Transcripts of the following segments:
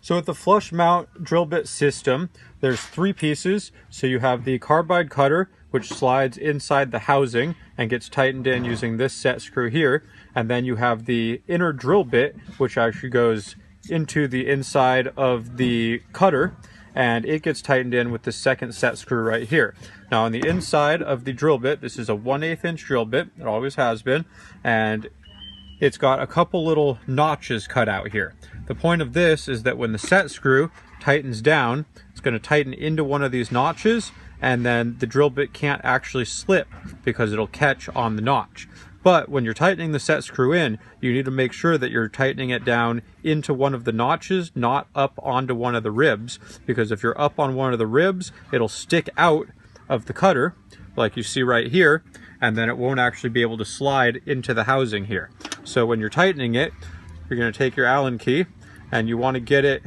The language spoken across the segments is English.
So with the flush mount drill bit system, there's three pieces. So you have the carbide cutter, which slides inside the housing and gets tightened in using this set screw here. And then you have the inner drill bit, which actually goes into the inside of the cutter, and it gets tightened in with the second set screw right here. Now on the inside of the drill bit, this is a 1/8 inch drill bit, it always has been, and it's got a couple little notches cut out here. The point of this is that when the set screw tightens down, it's going to tighten into one of these notches, and then the drill bit can't actually slip because it'll catch on the notch. But when you're tightening the set screw in, you need to make sure that you're tightening it down into one of the notches, not up onto one of the ribs, because if you're up on one of the ribs, it'll stick out of the cutter, like you see right here, and then it won't actually be able to slide into the housing here. So when you're tightening it, you're going to take your Allen key, and you want to get it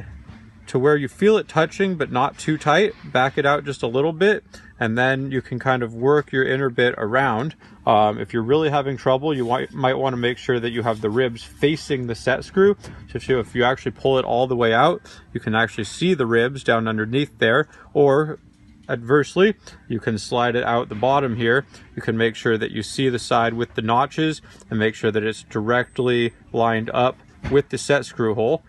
to where you feel it touching but not too tight. Back it out just a little bit, and then you can kind of work your inner bit around. If you're really having trouble, you might want to make sure that you have the ribs facing the set screw. So if you actually pull it all the way out, you can actually see the ribs down underneath there, or adversely, you can slide it out the bottom here. You can make sure that you see the side with the notches and make sure that it's directly lined up with the set screw hole.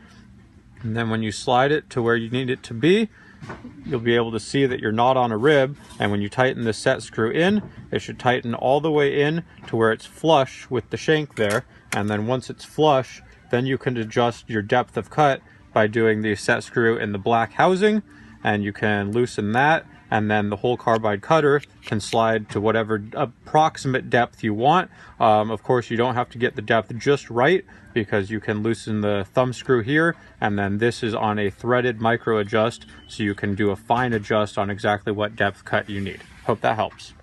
And then when you slide it to where you need it to be, you'll be able to see that you're not on a rib. And when you tighten the set screw in, it should tighten all the way in to where it's flush with the shank there. And then once it's flush, then you can adjust your depth of cut by doing the set screw in the black housing, and you can loosen that, and then the whole carbide cutter can slide to whatever approximate depth you want. Of course, you don't have to get the depth just right, because you can loosen the thumb screw here, and then this is on a threaded micro adjust, so you can do a fine adjust on exactly what depth cut you need. Hope that helps.